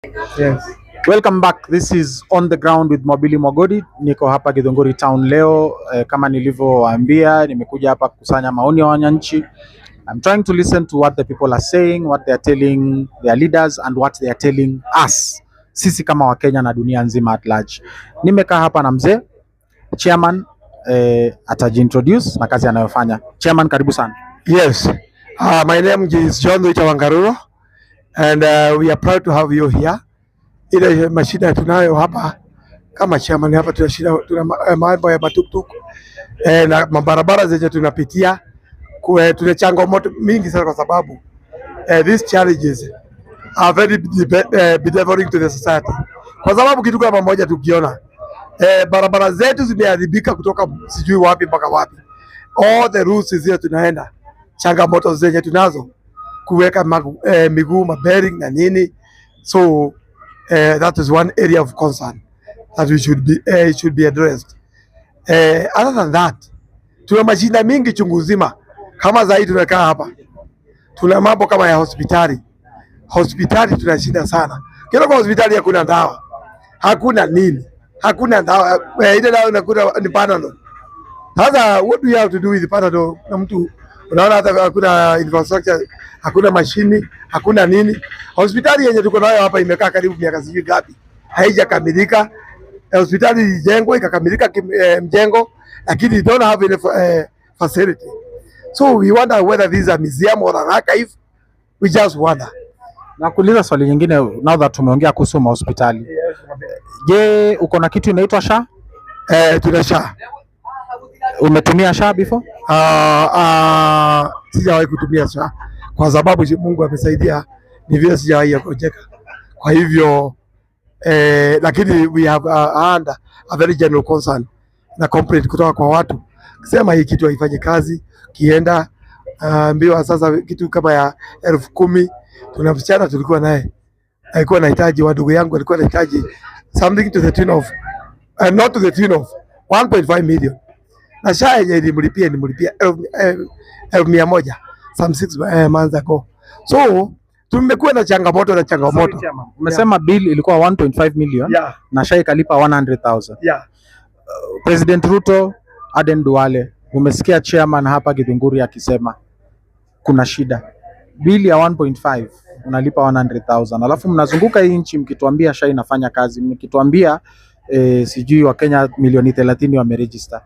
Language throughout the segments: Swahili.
Yes. Welcome back. This is On the Ground with Mwabili Mwagodi. Niko hapa Githunguri Town leo. Kama nilivyowaambia, nimekuja hapa kukusanya maoni ya wananchi. I'm trying to listen to what the people are saying, what they are telling their leaders and what they are telling us, sisi kama Wakenya na dunia nzima at large. Nimekaa hapa na mzee chairman, atajiintroduce na kazi anayofanya. Chairman, karibu sana. Yes. My name is John Wita Wangaruro and we are proud to have you here. Ile mashida tunayo hapa kama chairman hapa tuna mambo ya matuktuk na mabarabara zenye tunapitia, tuna changamoto mingi sana kwa sababu these challenges are very bedeviling to the society. Kwa sababu kitu kama moja tukiona barabara zetu zimeharibika kutoka sijui wapi mpaka wapi. All the routes zile tunaenda, changamoto zenye tunazo kuweka miguu bearing na nini, so that is one area of concern that we should be addressed. Other than that, tuna mashida mingi chungu nzima. Kama zaidi tunakaa hapa, tuna mambo kama ya hospitali. Hospitali tuna shida sana. Kila kwa hospitali hakuna dawa, hakuna nini, hakuna dawa. Ile dawa inakuta ni Panadol. Sasa what do you have to do with Panadol? Na mtu unaona hata hakuna infrastructure, hakuna mashini, hakuna nini. Hospitali yenye tuko nayo hapa imekaa karibu miaka sijui ngapi, haijakamilika. Hospitali ilijengwa ikakamilika mjengo, lakini don't have any facility. So we wonder whether this is a museum or an archive. We just wonder. Na kuuliza swali nyingine, now that tumeongea kuhusu hospitali. Je, uko na kitu inaitwa SHA? Tuna SHA. Umetumia SHA before? Sijawahi kutumia SHA kwa sababu Mungu amesaidia, ni vile sijawahi kugonjeka. Kwa hivyo lakini we have had a very general concern na complaint kutoka kwa watu kusema hii kitu haifanyi kazi. Kienda mbio sasa kitu kama ya 10,000. Tuna msichana tulikuwa naye alikuwa anahitaji, wa ndugu yangu alikuwa anahitaji something to the tune of not to the tune of 1.5 million, na SHA yenye nilimlipia 1,100 some 6 months ago. So tumekuwa na changamoto. Umesema bill ilikuwa 1.5 million, yeah, na SHA ikalipa 100,000. Yeah. President Ruto, Aden Duale, umesikia chairman hapa Githunguri akisema kuna shida. Bill ya 1.5 unalipa 100,000. Alafu mnazunguka hii nchi mkituambia SHA inafanya kazi, mkituambia sijui wa Kenya milioni 30 wameregister.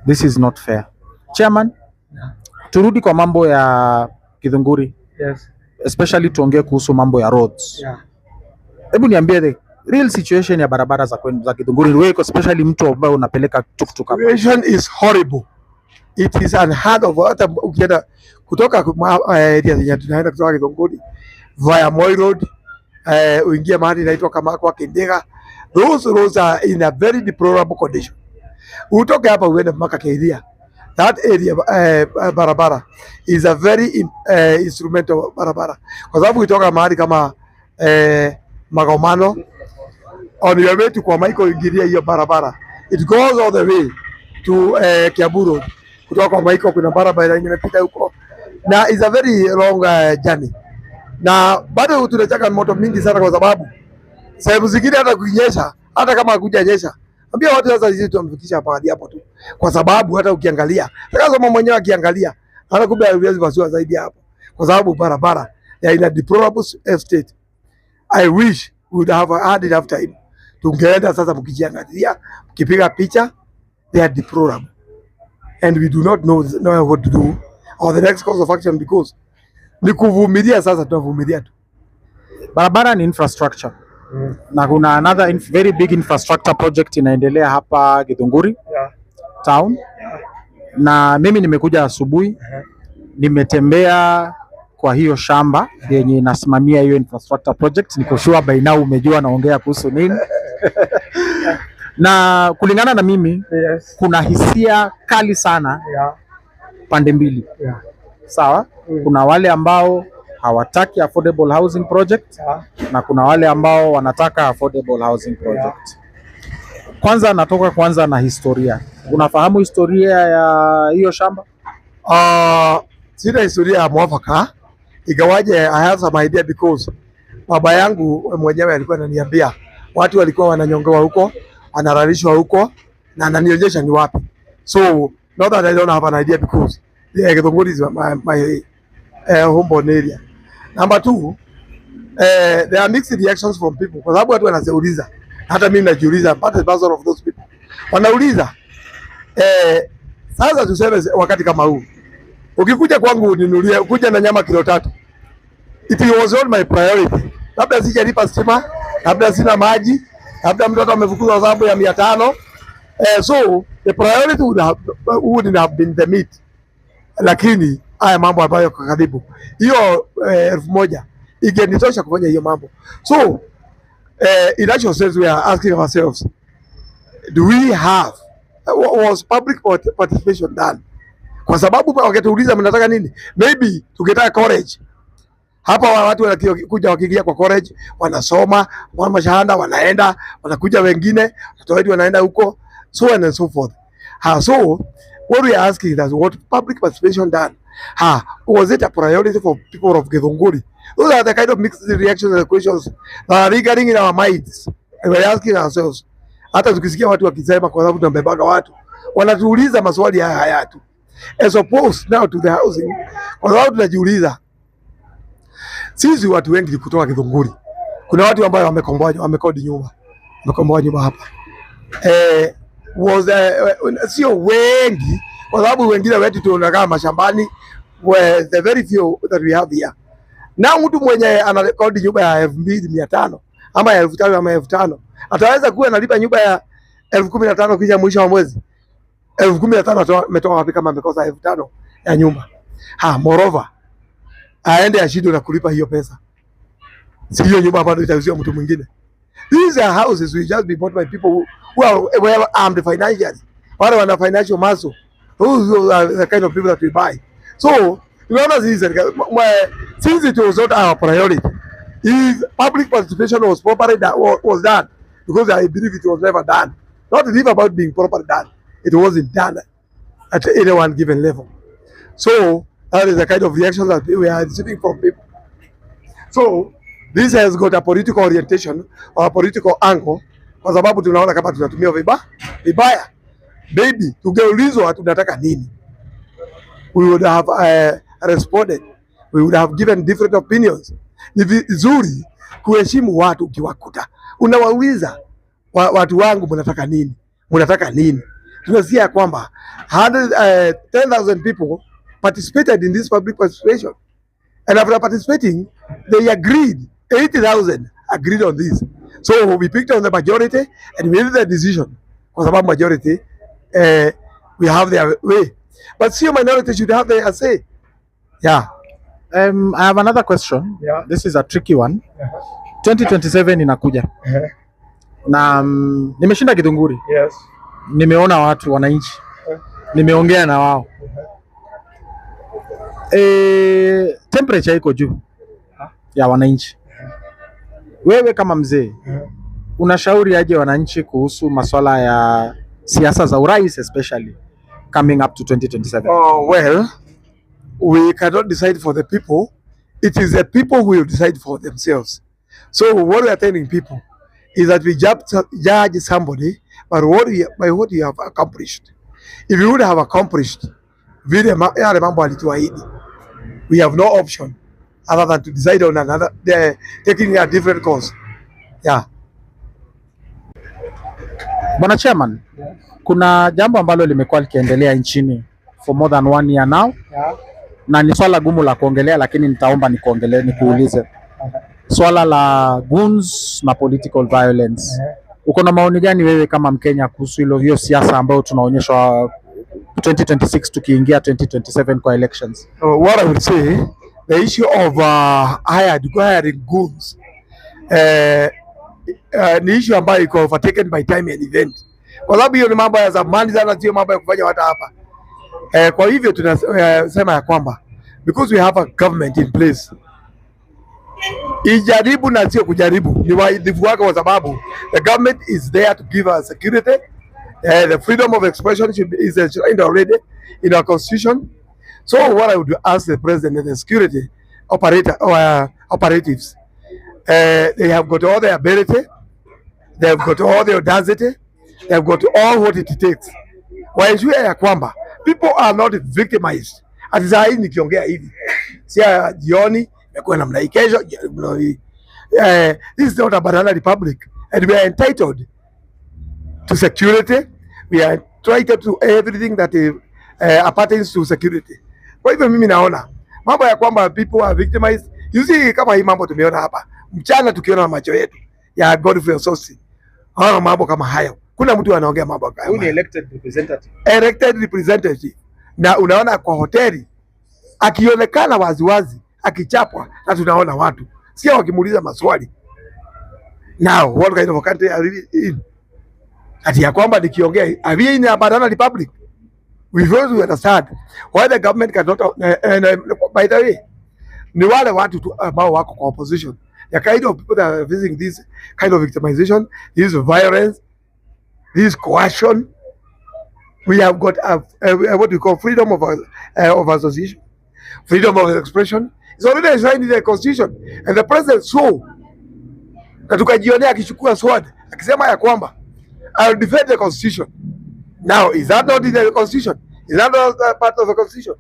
This is not fair. Chairman, yeah, turudi kwa mambo ya Githunguri. Yes. Especially tuongee kuhusu mambo ya roads. Yeah. Hebu niambie the real situation ya barabara za kwenu za Githunguri, wewe especially mtu ambaye unapeleka tuktuk hapa. Situation is horrible. It is unheard of. Hata ukienda kutoka area zenye tunaenda kutoka Githunguri via Moi Road, uingie mahali inaitwa kama kwa Kindega, those roads are in a very deplorable condition. Utoke hapa uende mpaka Keiria, that area barabara is a very instrumental barabara, kwa sababu kutoka mahali kama Magomano on your way to kwa Maiko ingiria hiyo barabara, it goes all the way to Kiambu Road. Kutoka kwa Maiko kuna barabara inapita huko na is a very long journey, na bado tunataka moto mingi sana, kwa sababu sehemu zingine hata kunyesha, hata kama hakujanyesha, ambia watu sasa sisi tumfikisha hapa hadi hapo tu, kwa sababu hata ukiangalia sasa mama mwenyewe akiangalia hata kumbe haiwezi pasua zaidi hapo, kwa sababu barabara ya ina deplorable state. I wish we would have had enough time. Tungeenda sasa mkijiangalia, mkipiga picha, they are deplorable and we do not know what to do or the next course of action, because ni kuvumilia. Sasa tunavumilia tu. Barabara ni infrastructure. Na kuna another very big infrastructure project inaendelea hapa Githunguri, yeah, town. Yeah. Na mimi nimekuja asubuhi, nimetembea kwa hiyo shamba yenye inasimamia hiyo infrastructure project. Niko sure by now umejua naongea kuhusu nini. Na kulingana na mimi, yes, kuna hisia kali sana, yeah, pande mbili. Yeah. Sawa? Kuna wale ambao hawataki affordable housing project, yeah, na kuna wale ambao wanataka affordable housing project. Yeah. Kwanza natoka na historia. Unafahamu historia ya hiyo shamba? Sina historia ya mwafaka, igawaje I have some idea, because baba yangu mwenyewe alikuwa ananiambia watu walikuwa wananyongewa huko, wanararishwa huko, na ananionyesha ni wapi. So not that I don't have an idea, because Githunguri is my homebound area. Number two, there are mixed reactions from people, kwa sababu watu wanaseuliza, hata mimi najiuliza, part and parcel of those people wanauliza, sasa tuseme wakati kama huu ukikuja kwangu uninunulie, kuja na nyama kilo 3, it was all my priority. Labda sijalipa stima, labda sina maji, labda mtoto amefukuzwa sababu ya 500. So the priority would have been the meat. Lakini haya mambo ambayo kwa karibu hiyo 1000 ingenitosha kufanya hiyo mambo. So in actual sense we are asking ourselves, do we have was public participation done? Kwa sababu wakituuliza mnataka nini, maybe tungetaka college hapa. Watu wanakuja wakiingia kwa college, wanasoma, wana mashahada, wanaenda, wanakuja wengine, watoto wetu wanaenda huko, so on and so forth. So what we are asking is, what public participation done? Was it a priority for people of Githunguri? Those are the kind of mixed reactions and questions that are lingering in our minds, and we are asking ourselves. Hata tukisikia watu wakisema, kwa sababu tunabebaga watu wanatuuliza maswali haya tu, as opposed now to the housing, kwa sababu tunajiuliza sisi watu wengi kutoka Githunguri. Kuna watu ambao wamekodi nyumba, wamekomboa nyumba hapa, sio wengi, kwa sababu wengine wetu tunakaa mashambani, where the very few that we have here. Na mtu mwenye anakodi nyumba ya 2500 ama 5000 ama 5000 ataweza kuwa analipa nyumba ya 15000 kisha mwisho wa mwezi 15000 ametoa wapi kama amekosa 5000 ya nyumba? Moreover, aende ashindwe na kulipa hiyo pesa, si hiyo nyumba bado itauziwa mtu mwingine. These are houses will just be bought by people who are well armed financially, wale wana financial muscle. Those are the kind of people that we buy. So since it was not our priority, if public participation was properly was done, because I believe it was never done, not to live about being properly done, it wasn't done at any one given level. So that is the kind of reaction that we are receiving from people. So this has got a political orientation or a political angle, kwa sababu tunaona kama tunatumia vibaya. Baby, tungeulizwa tunataka nini, we would have responded, we would have given different opinions. Ni vizuri kuheshimu watu. Ukiwakuta unawauliza watu wangu mnataka nini, mnataka nini. Tunasikia kwamba 10,000 people participated in this public participation, and after participating they agreed, 80,000 agreed on this. So we picked on the majority and we made the decision, kwa sababu majority we have their way, but see, minority should have their say. Yeah. I have another question. Yeah. This is a tricky one. 2027 inakuja. Na nimeshinda Githunguri. Yes. Nimeona watu wananchi. Nimeongea na wao. Temperature iko juu ya wananchi. Wewe kama mzee, unashauri aje wananchi kuhusu masuala ya siasa za urais, especially coming up to 2027? Well, we cannot decide for the people. It is the people who will decide for themselves. So what we are telling people is that we judge somebody by what you have accomplished. If you would have accomplished vile mambo alituahidi, we have no option other than to decide on another, taking a different course. Yeah. Bwana Chairman, kuna jambo ambalo limekuwa likiendelea nchini for more than 1 year now. Yeah. Na ni swala gumu la kuongelea, lakini nitaomba nikuulize. Swala la goons na political violence. Uko na maoni gani wewe kama Mkenya kuhusu hiyo siasa ambayo tunaonyeshwa 2026 tukiingia 2027 kwa elections? What I would say, the issue of hiring goons ni issue ambayo iko overtaken by time and event, kwa sababu hiyo ni mambo ya zamani sana, sio mambo ya kufanya hata hapa. Kwa hivyo tunasema ya kwamba because we have a government in place, ijaribu na sio kujaribu, ni wajibu wake, kwa sababu the government is there to give us security. The freedom of expression is enshrined already in our constitution. So what I would ask the president and the security operatives, They have got all the ability, they have got all the audacity, they have got all what it takes. Waensure ya kwamba people are not victimized. Ati saa hii nikiongea hivi sia jioni imekuwa namna hii kesho. This is not a banana republic, and we are entitled to security. We are entitled to everything that appertains to security. Kwa hivyo mimi naona mambo ya kwamba people are victimized. You see, kama hii mambo tumeona hapa mchana tukiona macho yetu ya Godfrey Osotsi, mambo kama hayo, kuna mtu anaongea mambo kama hayo. Elected representative, na unaona kwa hoteli akionekana waziwazi akichapwa, na tunaona watu sio wakimuuliza maswali. Now what kind of a country are we in? Ati ya kwamba nikiongea are we in a banana republic? We have to understand why the government cannot by the way, ni wale watu tu ambao wako kwa opposition, the kind of people that are facing this kind of victimization, this violence, this coercion. We have got what we call freedom of association, freedom of expression. It's already enshrined in the constitution, and the president saw na tukajionea akichukua sword akisema ya kwamba I'll defend the constitution. Now is that not in the constitution? Is that not part of the constitution?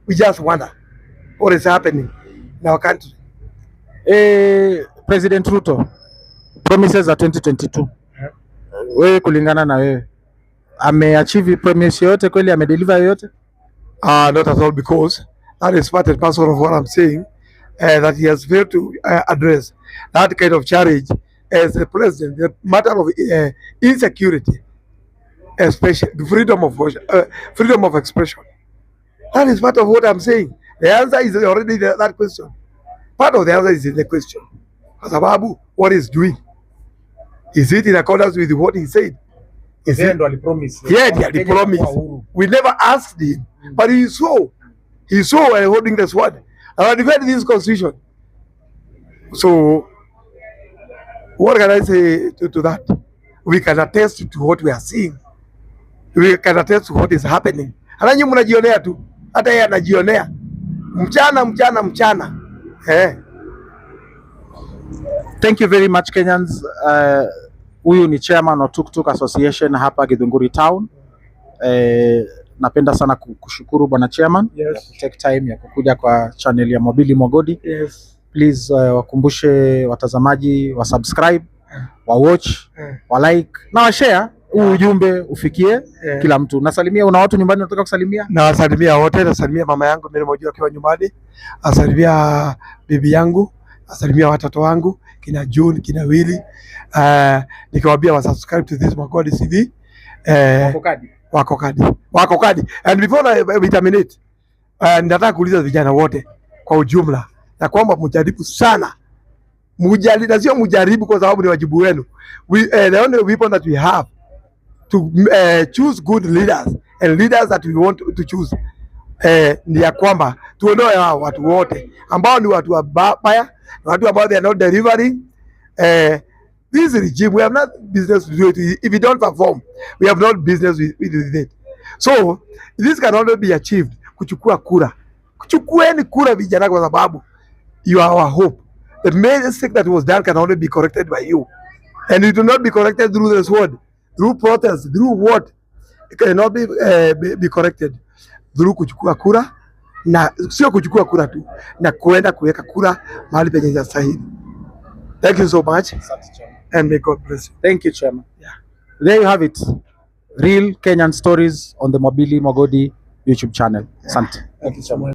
We just wonder what is happening in our country. President Ruto promises za 2022. Wewe kulingana na wewe ameachieve promise yote kweli, amedeliver yote? Not at all, because that is part and parcel of what I'm saying, that he has failed to address that kind of challenge as a president, the matter of insecurity, especially the freedom of expression. That is part of what I'm saying. The answer is already that question. Part of the answer is in the question. Kwa sababu what is doing, is it in accordance with what he said? Is it? Yeah, he promised. We never asked him, but he saw holding the sword. I defend this constitution. So what can I say to that? We can attest to what we are seeing. We can attest to what is happening. Ananyi mnajionea tu, hata yeye anajionea mchana. Thank you very much Kenyans. Huyu ni chairman wa Tuktuk Association hapa Githunguri Town. Napenda sana kushukuru bwana chairman, yes, take time ya kukuja kwa channel ya Mobili Mogodi. Yes. Please wakumbushe watazamaji wa subscribe, wa watch, wa like na wa share ujumbe ufikie kila mtu. Nasalimia, una watu nyumbani unataka kusalimia? Nawasalimia wote, nasalimia mama yangu mimi mmoja akiwa nyumbani, nasalimia bibi yangu, nasalimia watoto wangu kina June, kina Willy, nikiwaambia wa subscribe to this Mogodi TV. Wako kadi. And before we terminate, nataka kuuliza vijana wote kwa ujumla na kwamba mjaribu sana, sio mjaribu kwa sababu ni wajibu wenu. The only weapon that we have to choose good leaders and leaders that we want to choose ni ya kwamba tuondoe hao watu wote ambao ni watu wabaya, watu ambao they are not delivering. This regime, we have not business to do it. If you don't perform, we have not business with it. So this can only be achieved kuchukua kura. Kuchukueni kura vijana, kwa sababu you are our hope. The mistake that was done can only be corrected by you, and it will not be corrected through the sword, through protest, through what? It cannot be corrected through kuchukua kura, na sio kuchukua kura tu, na kuenda kuweka kura mahali penye inastahili. Thank you so much. And may God bless you. Thank you, Chairman. Yeah. There you have it. Real Kenyan stories on the Mobili Mogodi YouTube channel. Asante. Thank you so much.